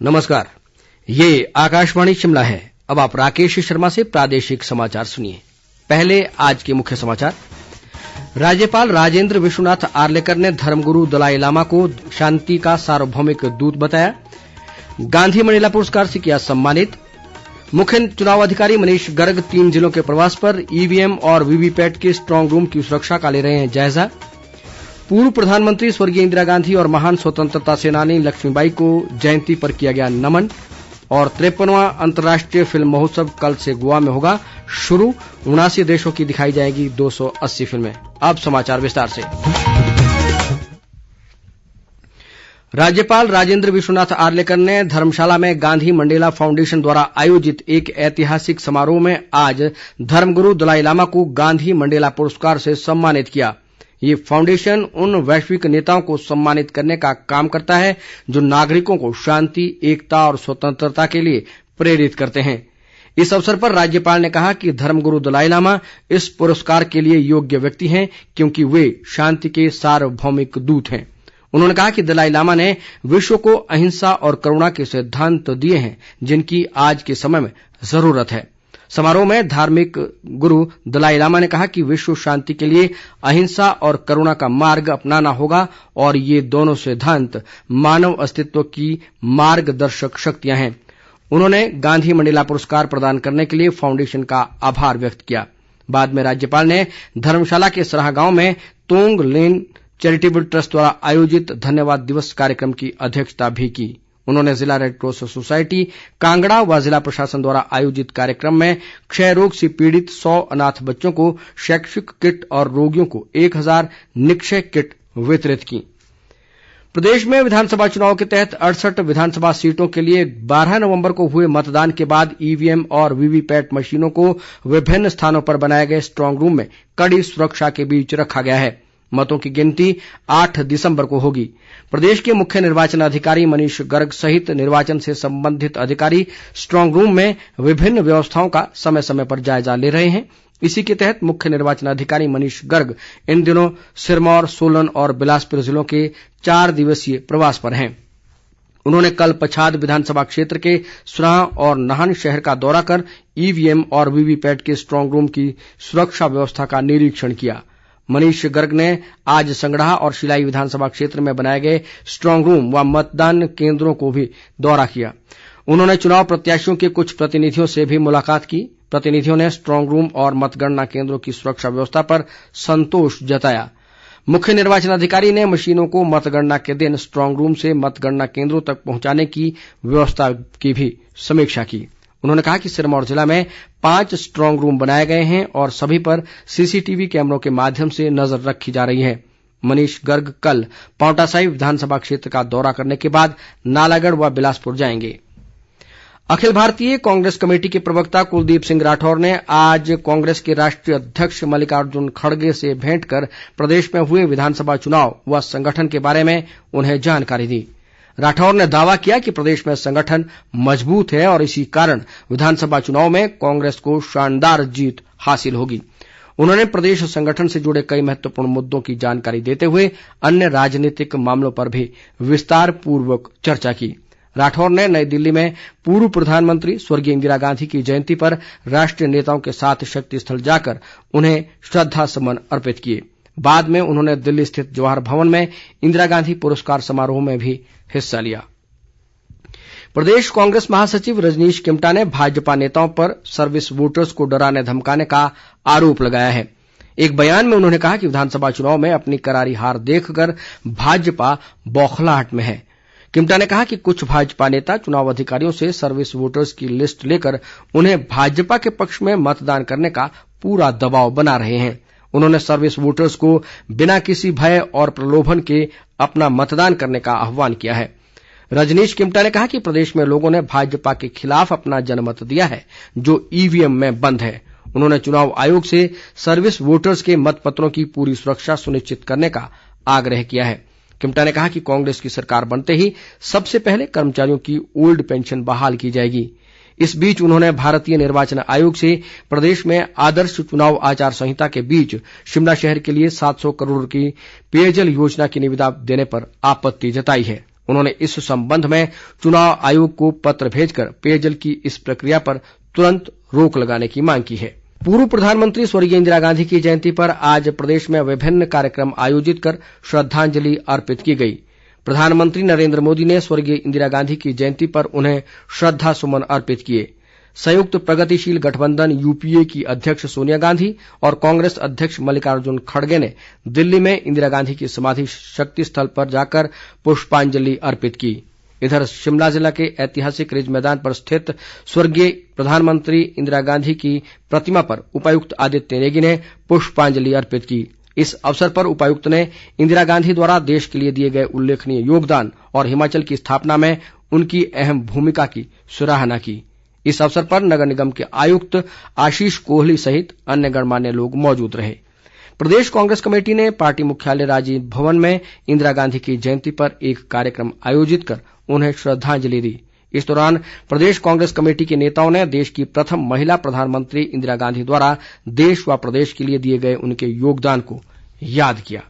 नमस्कार, ये आकाशवाणी शिमला है। अब आप राकेश शर्मा से प्रादेशिक समाचार सुनिए। पहले आज के मुख्य समाचार। राज्यपाल राजेंद्र विश्वनाथ आर्लेकर ने धर्मगुरु दलाई लामा को शांति का सार्वभौमिक दूत बताया। गांधी मंडेला पुरस्कार से किया सम्मानित। मुख्य चुनाव अधिकारी मनीष गर्ग 3 जिलों के प्रवास पर। ईवीएम और वीवीपैट के स्ट्रांग रूम की सुरक्षा का ले रहे हैं जायजा। पूर्व प्रधानमंत्री स्वर्गीय इंदिरा गांधी और महान स्वतंत्रता सेनानी लक्ष्मीबाई को जयंती पर किया गया नमन। और 53वां अंतर्राष्ट्रीय फिल्म महोत्सव कल से गोवा में होगा शुरू। 79 देशों की दिखाई जाएगी 280 फिल्में। अब समाचार विस्तार से। राज्यपाल राजेंद्र विश्वनाथ आर्लेकर ने धर्मशाला में गांधी मंडेला फाउंडेशन द्वारा आयोजित एक ऐतिहासिक समारोह में आज धर्मगुरु दलाई लामा को गांधी मंडेला पुरस्कार से सम्मानित किया। ये फाउंडेशन उन वैश्विक नेताओं को सम्मानित करने का काम करता है जो नागरिकों को शांति, एकता और स्वतंत्रता के लिए प्रेरित करते हैं। इस अवसर पर राज्यपाल ने कहा कि धर्मगुरु दलाई लामा इस पुरस्कार के लिए योग्य व्यक्ति हैं क्योंकि वे शांति के सार्वभौमिक दूत हैं। उन्होंने कहा कि दलाई लामा ने विश्व को अहिंसा और करुणा के सिद्धांत दिए हैं जिनकी आज के समय में जरूरत है। समारोह में धार्मिक गुरु दलाई लामा ने कहा कि विश्व शांति के लिए अहिंसा और करुणा का मार्ग अपनाना होगा और ये दोनों सिद्धांत मानव अस्तित्व की मार्गदर्शक शक्तियां हैं। उन्होंने गांधी मंडेला पुरस्कार प्रदान करने के लिए फाउंडेशन का आभार व्यक्त किया। बाद में राज्यपाल ने धर्मशाला के सराह गांव में तोंग लेन चैरिटेबल ट्रस्ट द्वारा आयोजित धन्यवाद दिवस कार्यक्रम की अध्यक्षता भी की। उन्होंने जिला रेडक्रॉस सोसाइटी कांगड़ा व जिला प्रशासन द्वारा आयोजित कार्यक्रम में क्षय रोग से पीड़ित 100 अनाथ बच्चों को शैक्षिक किट और रोगियों को 1000 निक्षय किट वितरित की। प्रदेश में विधानसभा चुनाव के तहत 68 विधानसभा सीटों के लिए 12 नवंबर को हुए मतदान के बाद ईवीएम और वीवीपैट मशीनों को विभिन्न स्थानों पर बनाए गए स्ट्रांग रूम में कड़ी सुरक्षा के बीच रखा गया है। मतों की गिनती 8 दिसंबर को होगी। प्रदेश के मुख्य निर्वाचन अधिकारी मनीष गर्ग सहित निर्वाचन से संबंधित अधिकारी स्ट्रांग रूम में विभिन्न व्यवस्थाओं का समय समय पर जायजा ले रहे हैं। इसी के तहत मुख्य निर्वाचन अधिकारी मनीष गर्ग इन दिनों सिरमौर, सोलन और बिलासपुर जिलों के 4 दिवसीय प्रवास पर हैं। उन्होंने कल पच्छाद विधानसभा क्षेत्र के सुराह और नाहन शहर का दौरा कर ईवीएम और वीवीपैट के स्ट्रांग रूम की सुरक्षा व्यवस्था का निरीक्षण किया। मनीष गर्ग ने आज संगड़ाह और शिलाई विधानसभा क्षेत्र में बनाए गए स्ट्रांग रूम व मतदान केंद्रों को भी दौरा किया। उन्होंने चुनाव प्रत्याशियों के कुछ प्रतिनिधियों से भी मुलाकात की। प्रतिनिधियों ने स्ट्रांग रूम और मतगणना केंद्रों की सुरक्षा व्यवस्था पर संतोष जताया। मुख्य निर्वाचन अधिकारी ने मशीनों को मतगणना के दिन स्ट्रांग रूम से मतगणना केंद्रों तक पहुंचाने की व्यवस्था की भी समीक्षा की। उन्होंने कहा कि सिरमौर जिला में 5 स्ट्रांग रूम बनाए गए हैं और सभी पर सीसीटीवी कैमरों के माध्यम से नजर रखी जा रही है। मनीष गर्ग कल पांवटा साहिब विधानसभा क्षेत्र का दौरा करने के बाद नालागढ़ व बिलासपुर जाएंगे। अखिल भारतीय कांग्रेस कमेटी के प्रवक्ता कुलदीप सिंह राठौर ने आज कांग्रेस के राष्ट्रीय अध्यक्ष मल्लिकार्जुन खड़गे से भेंट कर प्रदेश में हुए विधानसभा चुनाव व संगठन के बारे में उन्हें जानकारी दी। राठौर ने दावा किया कि प्रदेश में संगठन मजबूत है और इसी कारण विधानसभा चुनाव में कांग्रेस को शानदार जीत हासिल होगी। उन्होंने प्रदेश संगठन से जुड़े कई महत्वपूर्ण मुद्दों की जानकारी देते हुए अन्य राजनीतिक मामलों पर भी विस्तार पूर्वक चर्चा की। राठौर ने नई दिल्ली में पूर्व प्रधानमंत्री स्वर्गीय इंदिरा गांधी की जयंती पर राष्ट्रीय नेताओं के साथ शक्ति स्थल जाकर उन्हें श्रद्धा सुमन अर्पित किए। बाद में उन्होंने दिल्ली स्थित जवाहर भवन में इंदिरा गांधी पुरस्कार समारोह में भी हिस्सा लिया। प्रदेश कांग्रेस महासचिव रजनीश किमटा ने भाजपा नेताओं पर सर्विस वोटर्स को डराने धमकाने का आरोप लगाया है। एक बयान में उन्होंने कहा कि विधानसभा चुनाव में अपनी करारी हार देखकर भाजपा बौखलाहट में है। किमटा ने कहा कि कुछ भाजपा नेता चुनाव अधिकारियों से सर्विस वोटर्स की लिस्ट लेकर उन्हें भाजपा के पक्ष में मतदान करने का पूरा दबाव बना रहे हैं। उन्होंने सर्विस वोटर्स को बिना किसी भय और प्रलोभन के अपना मतदान करने का आह्वान किया है। रजनीश किमटा ने कहा कि प्रदेश में लोगों ने भाजपा के खिलाफ अपना जनमत दिया है जो ईवीएम में बंद है। उन्होंने चुनाव आयोग से सर्विस वोटर्स के मतपत्रों की पूरी सुरक्षा सुनिश्चित करने का आग्रह किया है। किमटा ने कहा कि कांग्रेस की सरकार बनते ही सबसे पहले कर्मचारियों की ओल्ड पेंशन बहाल की जाएगी। इस बीच उन्होंने भारतीय निर्वाचन आयोग से प्रदेश में आदर्श चुनाव आचार संहिता के बीच शिमला शहर के लिए 700 करोड़ की पेयजल योजना की निविदा देने पर आपत्ति जताई है। उन्होंने इस संबंध में चुनाव आयोग को पत्र भेजकर पेयजल की इस प्रक्रिया पर तुरंत रोक लगाने की मांग की है। पूर्व प्रधानमंत्री स्वर्गीय इंदिरा गांधी की जयंती पर आज प्रदेश में विभिन्न कार्यक्रम आयोजित कर श्रद्धांजलि अर्पित की गई। प्रधानमंत्री नरेंद्र मोदी ने स्वर्गीय इंदिरा गांधी की जयंती पर उन्हें श्रद्धा सुमन अर्पित किए। संयुक्त प्रगतिशील गठबंधन यूपीए की अध्यक्ष सोनिया गांधी और कांग्रेस अध्यक्ष मल्लिकार्जुन खड़गे ने दिल्ली में इंदिरा गांधी की समाधि शक्ति स्थल पर जाकर पुष्पांजलि अर्पित की। इधर शिमला जिला के ऐतिहासिक रिज मैदान पर स्थित स्वर्गीय प्रधानमंत्री इंदिरा गांधी की प्रतिमा पर उपायुक्त आदित्य नेगी ने पुष्पांजलि अर्पित की। इस अवसर पर उपायुक्त ने इंदिरा गांधी द्वारा देश के लिए दिए गए उल्लेखनीय योगदान और हिमाचल की स्थापना में उनकी अहम भूमिका की सराहना की। इस अवसर पर नगर निगम के आयुक्त आशीष कोहली सहित अन्य गणमान्य लोग मौजूद रहे। प्रदेश कांग्रेस कमेटी ने पार्टी मुख्यालय राजीव भवन में इंदिरा गांधी की जयंती पर एक कार्यक्रम आयोजित कर उन्हें श्रद्धांजलि दी। इस दौरान प्रदेश कांग्रेस कमेटी के नेताओं ने देश की प्रथम महिला प्रधानमंत्री इंदिरा गांधी द्वारा देश व प्रदेश के लिए दिए गए उनके योगदान को याद किया।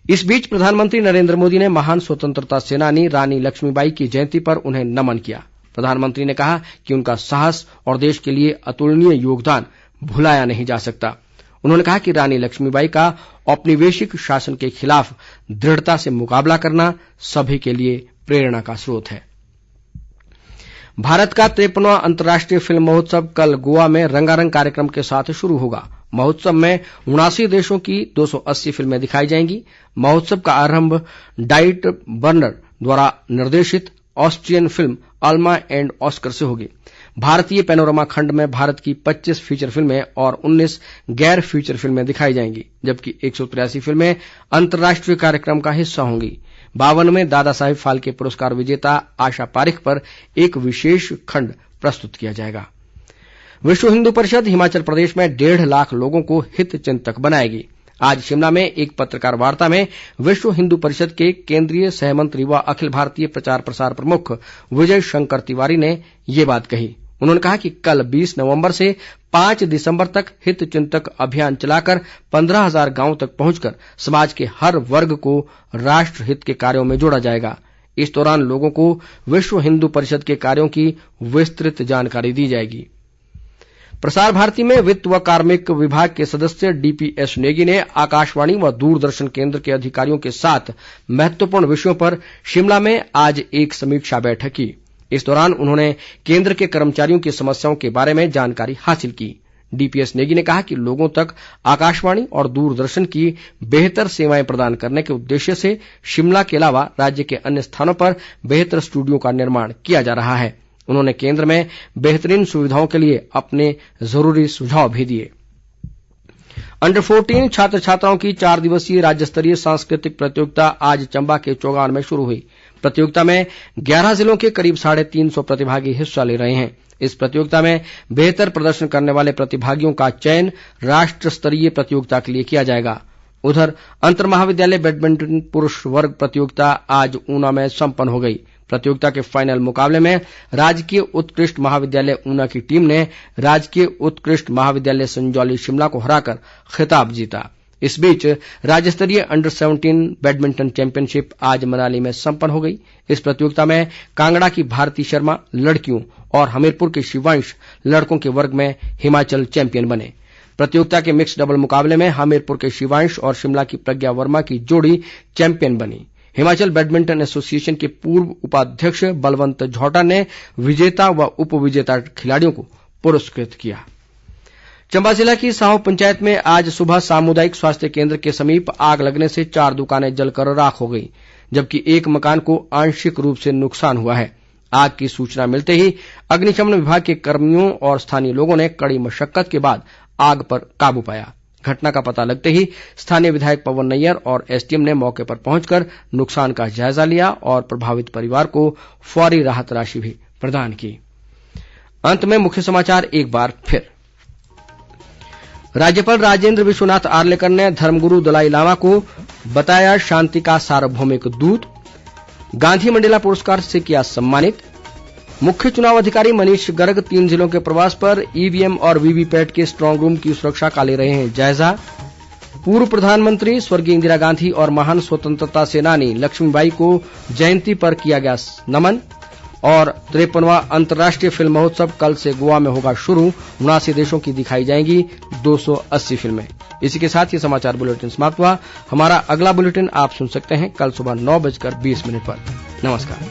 इस बीच प्रधानमंत्री नरेंद्र मोदी ने महान स्वतंत्रता सेनानी रानी लक्ष्मीबाई की जयंती पर उन्हें नमन किया। प्रधानमंत्री ने कहा कि उनका साहस और देश के लिए अतुलनीय योगदान भुलाया नहीं जा सकता। उन्होंने कहा कि रानी लक्ष्मीबाई का औपनिवेशिक शासन के खिलाफ दृढ़ता से मुकाबला करना सभी के लिए प्रेरणा का स्रोत है। भारत का 53वां अंतर्राष्ट्रीय फिल्म महोत्सव कल गोवा में रंगारंग कार्यक्रम के साथ शुरू होगा। महोत्सव में 79 देशों की 280 फिल्में दिखाई जाएंगी। महोत्सव का आरंभ डाइट बर्नर द्वारा निर्देशित Austrian film Alma and Oscar से होगी। भारतीय पैनोरमा खंड में भारत की 25 फीचर फिल्में और 19 गैर फीचर फिल्में दिखाई जाएंगी, जबकि 183 फिल्में अंतर्राष्ट्रीय कार्यक्रम का हिस्सा होंगी। 52 में दादा साहिब फाल्के पुरस्कार विजेता आशा पारिख पर एक विशेष खंड प्रस्तुत किया जाएगा। विश्व हिंदू परिषद हिमाचल प्रदेश में 1.5 लाख लोगों को हित चिंतक बनाएगी। आज शिमला में एक पत्रकार वार्ता में विश्व हिंदू परिषद के केंद्रीय सहमंत्री व अखिल भारतीय प्रचार प्रसार प्रमुख विजय शंकर तिवारी ने ये बात कही। उन्होंने कहा कि कल 20 नवंबर से 5 दिसंबर तक हित चिंतक अभियान चलाकर 15,000 गांवों तक पहुंचकर समाज के हर वर्ग को राष्ट्र हित के कार्यों में जोड़ा जाएगा। इस दौरान लोगों को विश्व हिंदू परिषद के कार्यों की विस्तृत जानकारी दी जाएगी। प्रसार भारती में वित्त व कार्मिक विभाग के सदस्य डीपीएस नेगी ने आकाशवाणी व दूरदर्शन केंद्र के अधिकारियों के साथ महत्वपूर्ण विषयों पर शिमला में आज एक समीक्षा बैठक की। इस दौरान उन्होंने केंद्र के कर्मचारियों की समस्याओं के बारे में जानकारी हासिल की। डीपीएस नेगी ने कहा कि लोगों तक आकाशवाणी और दूरदर्शन की बेहतर सेवाएं प्रदान करने के उद्देश्य से शिमला के अलावा राज्य के अन्य स्थानों पर बेहतर स्टूडियो का निर्माण किया जा रहा है। उन्होंने केंद्र में बेहतरीन सुविधाओं के लिए अपने जरूरी सुझाव भी दिए। अंडर 14 छात्र छात्राओं की 4 दिवसीय राज्य स्तरीय सांस्कृतिक प्रतियोगिता आज चंबा के चौगान में शुरू हुई। प्रतियोगिता में 11 जिलों के करीब 350 प्रतिभागी हिस्सा ले रहे हैं। इस प्रतियोगिता में बेहतर प्रदर्शन करने वाले प्रतिभागियों का चयन राष्ट्र स्तरीय प्रतियोगिता के लिए किया जाएगा। उधर अंतर महाविद्यालय बैडमिंटन पुरुष वर्ग प्रतियोगिता आज ऊना में संपन्न हो गई। प्रतियोगिता के फाइनल मुकाबले में राजकीय उत्कृष्ट महाविद्यालय ऊना की टीम ने राजकीय उत्कृष्ट महाविद्यालय संजौली शिमला को हराकर खिताब जीता। इस बीच राज्य स्तरीय अंडर 17 बैडमिंटन चैंपियनशिप आज मनाली में संपन्न हो गई। इस प्रतियोगिता में कांगड़ा की भारती शर्मा लड़कियों और हमीरपुर के शिवांश लड़कों के वर्ग में हिमाचल चैंपियन बने। प्रतियोगिता के मिक्स डबल मुकाबले में हमीरपुर के शिवांश और शिमला की प्रज्ञा वर्मा की जोड़ी चैंपियन बनी। हिमाचल बैडमिंटन एसोसिएशन के पूर्व उपाध्यक्ष बलवंत झौटा ने विजेता व उपविजेता खिलाड़ियों को पुरस्कृत किया। चंबा जिला की साहो पंचायत में आज सुबह सामुदायिक स्वास्थ्य केंद्र के समीप आग लगने से 4 दुकानें जलकर राख हो गई, जबकि एक मकान को आंशिक रूप से नुकसान हुआ है। आग की सूचना मिलते ही अग्निशमन विभाग के कर्मियों और स्थानीय लोगों ने कड़ी मशक्कत के बाद आग पर काबू पाया। घटना का पता लगते ही स्थानीय विधायक पवन नैयर और एसडीएम ने मौके पर पहुंचकर नुकसान का जायजा लिया और प्रभावित परिवार को फौरी राहत राशि भी प्रदान की। अंत में मुख्य समाचार एक बार फिर। राज्यपाल राजेंद्र विश्वनाथ आर्लेकर ने धर्मगुरु दलाई लामा को बताया शांति का सार्वभौमिक दूत। गांधी मंडेला पुरस्कार से किया सम्मानित। मुख्य चुनाव अधिकारी मनीष गर्ग 3 जिलों के प्रवास पर ईवीएम और वीवीपैट के स्ट्रांग रूम की सुरक्षा का ले रहे हैं जायजा। पूर्व प्रधानमंत्री स्वर्गीय इंदिरा गांधी और महान स्वतंत्रता सेनानी लक्ष्मीबाई को जयंती पर किया गया नमन। और 53वां अंतर्राष्ट्रीय फिल्म महोत्सव कल से गोवा में होगा शुरू। 79 देशों की दिखाई जाएंगी 280 फिल्में। इसी के साथ ये समाचार बुलेटिन समाप्त हुआ। हमारा अगला बुलेटिन आप सुन सकते हैं कल सुबह 9:20 पर। नमस्कार।